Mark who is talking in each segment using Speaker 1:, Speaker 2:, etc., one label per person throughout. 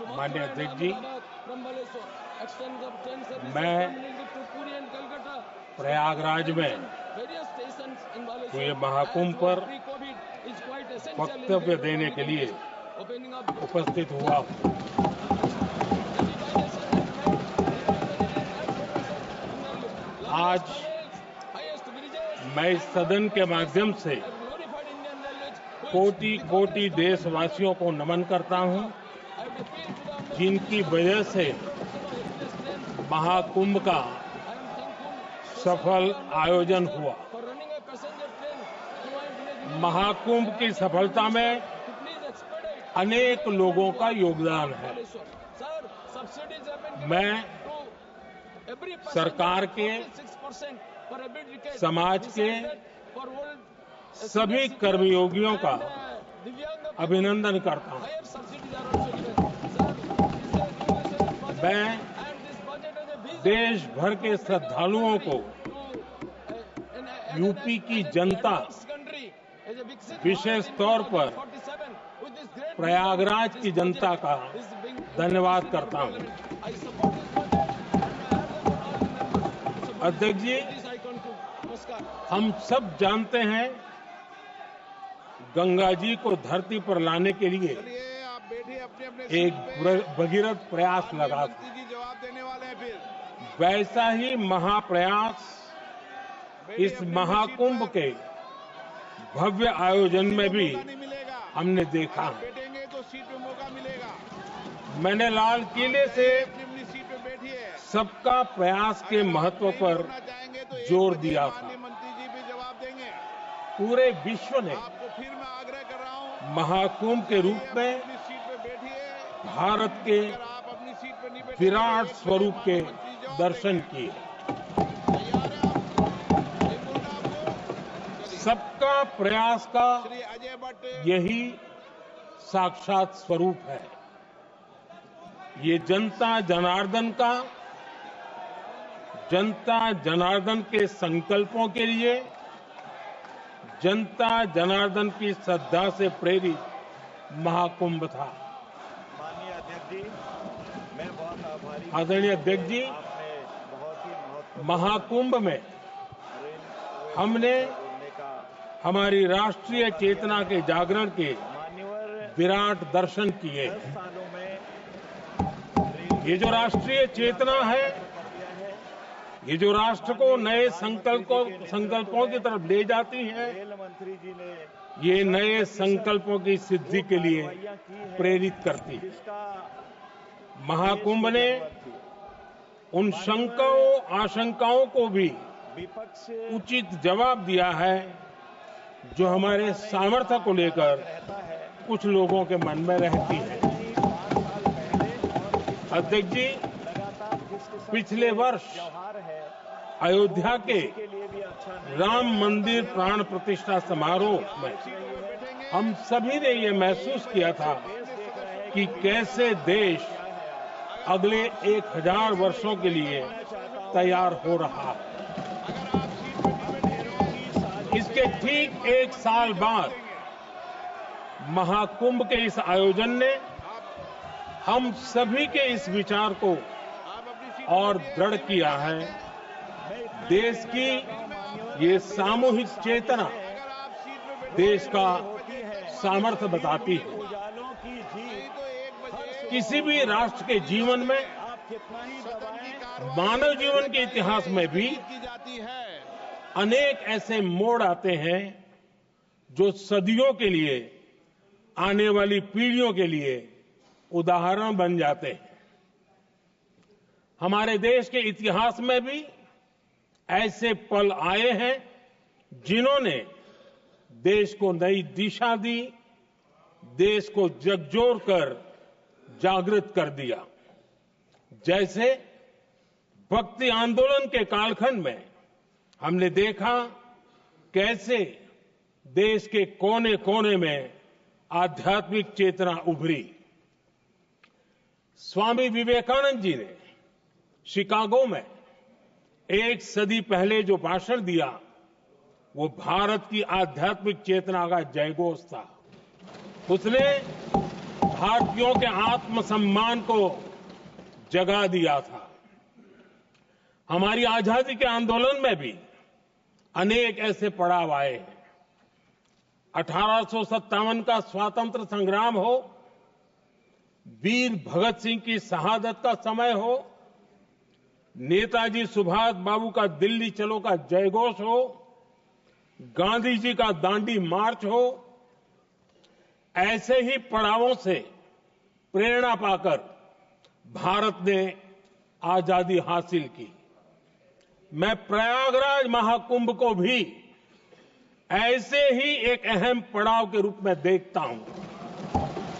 Speaker 1: माननीय अध्यक्ष जी, मैं प्रयागराज में हुए महाकुंभ पर वक्तव्य देने के लिए उपस्थित हुआ हूँ। आज मैं इस सदन के माध्यम से कोटि कोटि देशवासियों को नमन करता हूं, जिनकी वजह से महाकुंभ का सफल आयोजन हुआ। महाकुंभ की सफलता में अनेक लोगों का योगदान है। मैं सरकार के, समाज के सभी कर्मयोगियों का अभिनंदन करता हूं। मैं देश भर के श्रद्धालुओं को, यूपी की जनता, विशेष तौर पर प्रयागराज की जनता का धन्यवाद करता हूं। अध्यक्ष जी, हम सब जानते हैं गंगा जी को धरती पर लाने के लिए एक भगीरथ प्रयास लगा था। वैसा ही महाप्रयास इस महाकुंभ के भव्य आयोजन में भी हमने देखा है। मैंने लाल किले से सबका प्रयास के महत्व पर जोर दिया था। पूरे विश्व ने महाकुंभ के रूप में भारत के विराट स्वरूप के दर्शन किए। सबका प्रयास का यही साक्षात स्वरूप है। ये जनता जनार्दन के संकल्पों के लिए, जनता जनार्दन की श्रद्धा से प्रेरित महाकुंभ था।
Speaker 2: माननीय अध्यक्ष जी, मैं बहुत आभारी हूं।
Speaker 1: आदरणीय अध्यक्ष जी, महाकुंभ में हमने हमारी राष्ट्रीय चेतना के जागरण के विराट दर्शन किए। ये जो राष्ट्रीय चेतना है, ये जो राष्ट्र को नए संकल्पों की तरफ ले जाती है, ये नए संकल्पों की सिद्धि के लिए प्रेरित करती है। महाकुंभ ने उन शंकाओं आशंकाओं को भी उचित जवाब दिया है जो हमारे सामर्थ्य को लेकर कुछ लोगों के मन में रहती है। अध्यक्ष जी, पिछले वर्ष अयोध्या के राम मंदिर प्राण प्रतिष्ठा समारोह में हम सभी ने ये महसूस किया था कि कैसे देश अगले 1000 वर्षों के लिए तैयार हो रहा है। इसके ठीक 1 साल बाद महाकुंभ के इस आयोजन ने हम सभी के इस विचार को और दृढ़ किया है। देश की ये सामूहिक चेतना देश का सामर्थ्य बताती है। किसी भी राष्ट्र के जीवन में, मानव जीवन के इतिहास में भी अनेक ऐसे मोड़ आते हैं जो सदियों के लिए, आने वाली पीढ़ियों के लिए उदाहरण बन जाते हैं। हमारे देश के इतिहास में भी ऐसे पल आए हैं जिन्होंने देश को नई दिशा दी, देश को झकझोर कर जागृत कर दिया। जैसे भक्ति आंदोलन के कालखंड में हमने देखा कैसे देश के कोने कोने में आध्यात्मिक चेतना उभरी। स्वामी विवेकानंद जी ने शिकागो में 1 सदी पहले जो भाषण दिया, वो भारत की आध्यात्मिक चेतना का जयघोष था। उसने भारतीयों के आत्मसम्मान को जगा दिया था। हमारी आजादी के आंदोलन में भी अनेक ऐसे पड़ाव आए हैं। 1857 का स्वातंत्र संग्राम हो, वीर भगत सिंह की शहादत का समय हो, नेताजी सुभाष बाबू का दिल्ली चलो का जयघोष हो, गांधी जी का दांडी मार्च हो, ऐसे ही पड़ावों से प्रेरणा पाकर भारत ने आजादी हासिल की। मैं प्रयागराज महाकुंभ को भी ऐसे ही एक अहम पड़ाव के रूप में देखता हूं,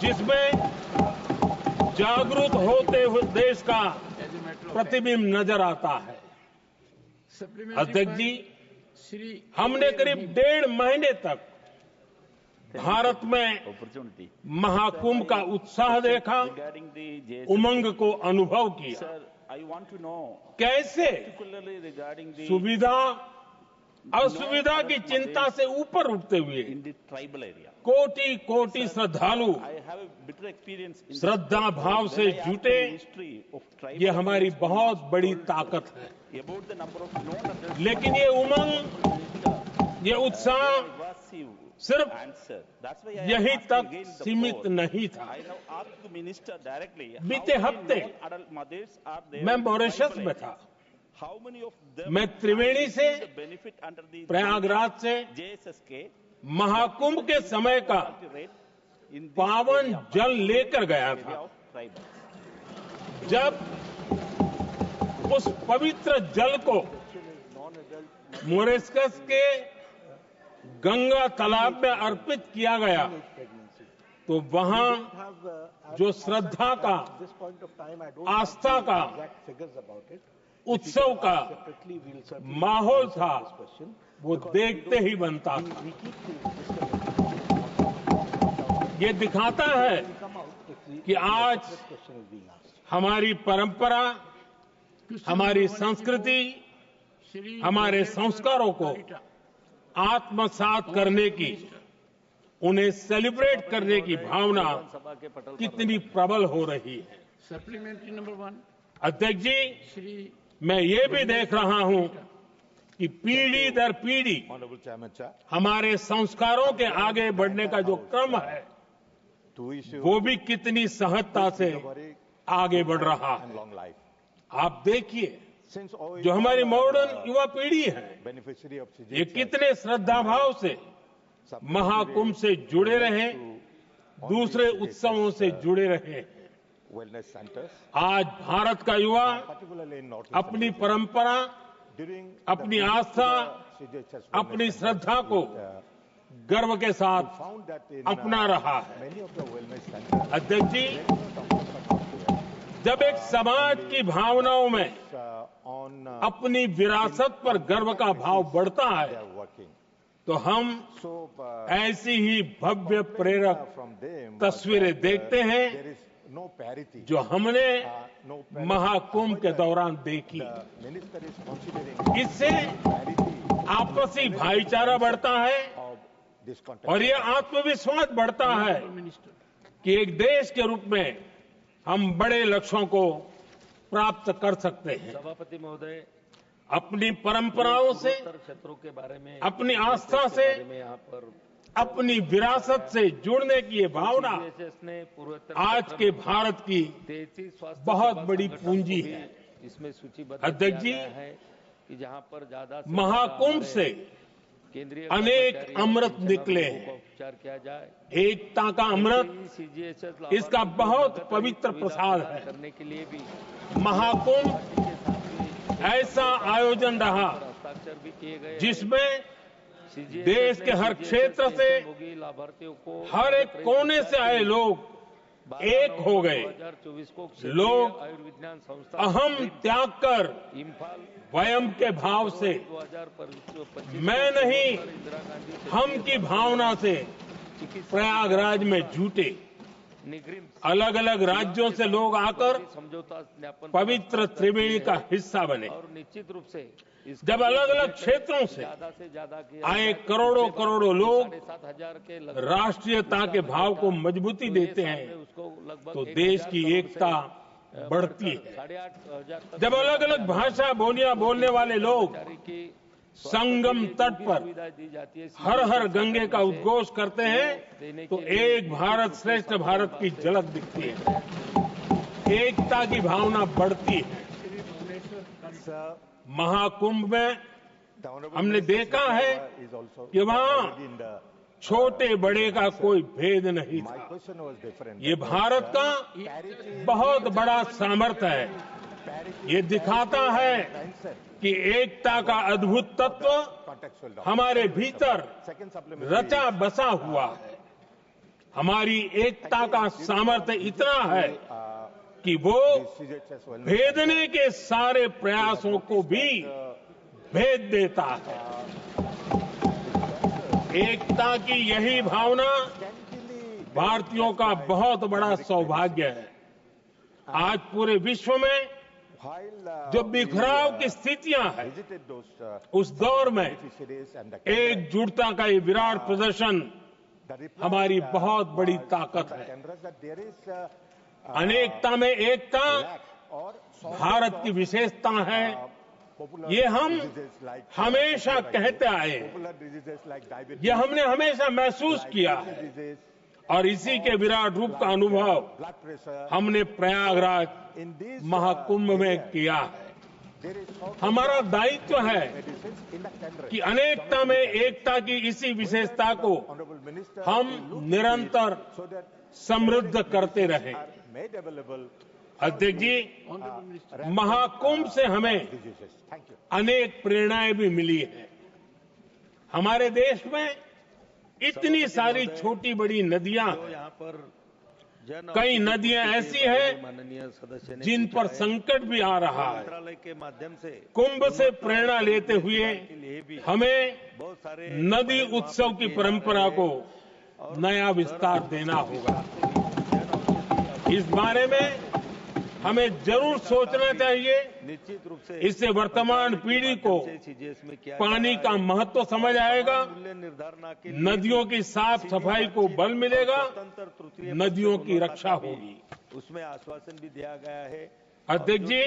Speaker 1: जिसमें जागरूक होते हुए देश का प्रतिबिंब नजर आता है। अध्यक्ष जी, हमने करीब 1.5 महीने तक भारत में महाकुंभ का उत्साह देखा, उमंग को अनुभव किया। कैसे सुविधा असुविधा की चिंता से ऊपर उठते हुए कोटि कोटि श्रद्धालु श्रद्धा भाव से जुटे, ये हमारी बहुत बड़ी ताकत है। लेकिन ये उमंग, ये उत्साह सिर्फ यहीं तक सीमित नहीं था। बीते हफ्ते मैं मॉरिशस में था। मैं त्रिवेणी से, प्रयागराज से महाकुंभ के समय का पावन जल लेकर गया था। जब उस पवित्र जल को मॉरिशस के गंगा तालाब में अर्पित किया गया, तो वहां जो श्रद्धा का, आस्था का, उत्सव का माहौल था, वो देखते ही बनता था। ये दिखाता है कि आज हमारी परंपरा, हमारी संस्कृति, हमारे संस्कारों को आत्मसात करने की, उन्हें सेलिब्रेट करने की भावना कितनी प्रबल हो रही है।
Speaker 3: Supplementary number 1।
Speaker 1: अध्यक्ष जी, मैं ये भी देख रहा हूं कि पीढ़ी दर पीढ़ी हमारे संस्कारों के आगे बढ़ने का जो क्रम है, वो भी कितनी सहजता से आगे बढ़ रहा है। आप देखिए, जो हमारी मॉडर्न युवा पीढ़ी है, ये कितने श्रद्धा भाव से महाकुंभ से जुड़े रहे, दूसरे उत्सवों से जुड़े रहे। आज भारत का युवा अपनी परंपरा, अपनी आस्था, अपनी श्रद्धा को गर्व के साथ अपना रहा है। अध्यक्ष जी, जब एक समाज की भावनाओं में अपनी विरासत पर गर्व का भाव बढ़ता है, तो हम ऐसी ही भव्य प्रेरक तस्वीरें देखते हैं जो हमने महाकुंभ के दौरान देखी। इससे आपसी भाईचारा बढ़ता है और ये आत्मविश्वास बढ़ता है कि एक देश के रूप में हम बड़े लक्ष्यों को प्राप्त कर सकते हैं।
Speaker 3: सभापति महोदय,
Speaker 1: अपनी परंपराओं से,
Speaker 3: क्षेत्रों के बारे में,
Speaker 1: अपनी आस्था से,
Speaker 3: यहाँ पर
Speaker 1: अपनी विरासत से जुड़ने की ये भावना आज के भारत की बहुत बड़ी पूंजी है।
Speaker 3: इसमें सूचीबद्ध
Speaker 1: अध्यक्ष जी,
Speaker 3: कि जहां पर ज्यादा
Speaker 1: महाकुंभ से
Speaker 3: केंद्रीय
Speaker 1: अनेक अमृत निकले हैं।
Speaker 3: उपचार किया जाए।
Speaker 1: एकता का अमृत इसका बहुत पवित्र प्रसाद है।
Speaker 3: करने के लिए भी
Speaker 1: महाकुंभ ऐसा आयोजन रहा
Speaker 3: हस्ताक्षर भी किए गए,
Speaker 1: जिसमें देश के हर क्षेत्र से,
Speaker 3: लाभार्थियों को,
Speaker 1: हर एक कोने से आए लोग एक हो गए।
Speaker 3: 2024 को
Speaker 1: लोग
Speaker 3: आयुर्विज्ञान संस्था
Speaker 1: अहम त्याग कर
Speaker 3: इम्फाल
Speaker 1: वयम के भाव से,
Speaker 3: 2025
Speaker 1: मैं नहीं
Speaker 3: इंदिरा गांधी
Speaker 1: हम की भावना से प्रयागराज में जुटे।
Speaker 3: निगम
Speaker 1: अलग अलग राज्यों से लोग आकर
Speaker 3: समझौता ज्ञापन
Speaker 1: पवित्र त्रिवेणी का हिस्सा बने।
Speaker 3: और निश्चित रूप से इसका
Speaker 1: जब अलग अलग क्षेत्रों से
Speaker 3: ज्यादा से ज्यादा किया
Speaker 1: आए
Speaker 3: जाए।
Speaker 1: करोड़ों
Speaker 3: उसके
Speaker 1: करोड़ों
Speaker 3: बाद
Speaker 1: लोग
Speaker 3: 7,500 के लगभग
Speaker 1: राष्ट्रीयता के भाव को मजबूती
Speaker 3: तो ये
Speaker 1: देते
Speaker 3: साल में
Speaker 1: हैं
Speaker 3: उसको लगभग
Speaker 1: तो
Speaker 3: 1,000
Speaker 1: देश की
Speaker 3: करोड़
Speaker 1: एकता
Speaker 3: से
Speaker 1: बढ़ती है।
Speaker 3: 8,500 तक
Speaker 1: जब अलग अलग भाषा बोलियां बोलने वाले लोग
Speaker 3: कर्मचारी की
Speaker 1: संगम तट पर
Speaker 3: सुविधा दी जाती है
Speaker 1: हर हर
Speaker 3: सीधे
Speaker 1: गंगे का उद्घोष करते हैं तो एक भारत श्रेष्ठ भारत की झलक दिखती है, एकता की भावना बढ़ती है।
Speaker 2: Sir,
Speaker 1: महाकुंभ में
Speaker 2: the Honorable
Speaker 1: हमने
Speaker 2: Minister
Speaker 1: देखा है
Speaker 2: is also
Speaker 1: कि वहाँ
Speaker 2: already in the-
Speaker 1: छोटे बड़े का कोई भेद नहीं
Speaker 2: My
Speaker 1: था।
Speaker 2: question was different.
Speaker 1: ये भारत का
Speaker 2: Parity-
Speaker 1: बहुत बड़ा सामर्थ्य है।
Speaker 2: parity-
Speaker 1: ये दिखाता है
Speaker 2: Answer.
Speaker 1: कि एकता का अद्भुत तत्व
Speaker 2: Contextual document.
Speaker 1: हमारे भीतर
Speaker 2: Second supplementary
Speaker 1: रचा बसा हुआ है। हमारी एकता का सामर्थ्य इतना है कि वो
Speaker 2: CJHS as well.
Speaker 1: भेदने के सारे प्रयासों को भी भेद देता है। एकता की यही भावना भारतीयों का बहुत बड़ा सौभाग्य है। आज पूरे विश्व में जो बिखराव की स्थितियां हैं,
Speaker 2: visited those
Speaker 1: उस दौर में
Speaker 2: beneficiaries and the
Speaker 1: एकजुटता का ये विराट प्रदर्शन
Speaker 2: the reply,
Speaker 1: हमारी बहुत बड़ी ताकत
Speaker 2: from the
Speaker 1: है।
Speaker 2: cameras that there is
Speaker 1: अनेकता में एकता
Speaker 2: lack or
Speaker 1: भारत की विशेषता है।
Speaker 2: popular
Speaker 1: ये हम
Speaker 2: diseases like
Speaker 1: हमेशा कहते आए हैं,
Speaker 2: popular diseases like diabetes,
Speaker 1: ये हमने हमेशा महसूस किया है
Speaker 2: disease,
Speaker 1: और इसी के विराट रूप का अनुभव
Speaker 2: blood pressure.
Speaker 1: हमने प्रयागराज
Speaker 2: In these
Speaker 1: महाकुंभ में किया है।
Speaker 2: there is shortage
Speaker 1: हमारा दायित्व है
Speaker 2: of medicines in the country.
Speaker 1: कि अनेकता में एकता की इसी विशेषता को
Speaker 2: Honorable Minister,
Speaker 1: हम
Speaker 2: to look
Speaker 1: निरंतर
Speaker 2: so that
Speaker 1: समृद्ध करते रहें।
Speaker 2: are made available
Speaker 1: अध्यक्ष जी, महाकुंभ से हमें
Speaker 2: diseases. Thank you.
Speaker 1: अनेक प्रेरणाएं भी मिली है। हमारे देश में इतनी सारी छोटी बड़ी नदियां,
Speaker 3: जो यहाँ पर जन
Speaker 1: कई
Speaker 3: औषधि
Speaker 1: नदियां
Speaker 3: के
Speaker 1: ऐसी
Speaker 3: बारे
Speaker 1: हैं
Speaker 3: में माननीय सदस्य ने
Speaker 1: जिन
Speaker 3: पूछा
Speaker 1: पर
Speaker 3: है।
Speaker 1: संकट भी आ रहा है।
Speaker 3: मंत्रालय के माध्यम से
Speaker 1: कुंभ से प्रेरणा लेते हुए
Speaker 3: के लिए भी
Speaker 1: हमें
Speaker 3: बहुत सारे
Speaker 1: नदी उत्सव की परंपरा को नया विस्तार देना होगा। इस बारे में हमें जरूर सोचना चाहिए।
Speaker 3: निश्चित रूप से
Speaker 1: इससे वर्तमान पीढ़ी को
Speaker 3: सीजीएस में किया
Speaker 1: पानी का महत्व समझ आएगा,
Speaker 3: मूल्य निर्धारण के
Speaker 1: नदियों की साफ सफाई को बल मिलेगा,
Speaker 3: स्वतंत्र तृतीय
Speaker 1: नदियों
Speaker 3: पक्ष
Speaker 1: की
Speaker 3: गुणवत्ता
Speaker 1: रक्षा
Speaker 3: का भी
Speaker 1: होगी।
Speaker 3: उसमें आश्वासन भी दिया गया है।
Speaker 1: अध्यक्ष जी,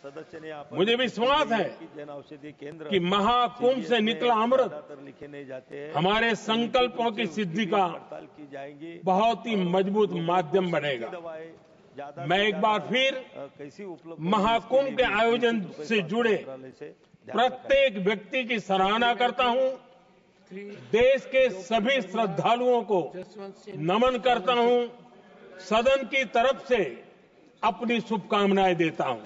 Speaker 3: सदस्य ने यहाँ पर
Speaker 1: मुझे विश्वास है
Speaker 3: कि जन औषधि केंद्र
Speaker 1: कि महाकुंभ से निकला अमृत
Speaker 3: ज्यादातर लिखे नहीं जाते हैं।
Speaker 1: हमारे संकल्पों की सिद्धि का
Speaker 3: हड़ताल की जाएंगी।
Speaker 1: बहुत ही मजबूत माध्यम बनेगा।
Speaker 3: दवाएं ज्यादा
Speaker 1: मैं
Speaker 3: से
Speaker 1: एक बार
Speaker 3: ज्यादा,
Speaker 1: फिर
Speaker 3: कैसी उपलब्ध
Speaker 1: महाकुंभ के आयोजन से जुड़े
Speaker 3: प्रत्येक
Speaker 1: प्रत्येक व्यक्ति की सराहना करता हूं। देश के सभी श्रद्धालुओं को नमन करता हूं। सदन की तरफ से अपनी शुभकामनाएं देता हूं।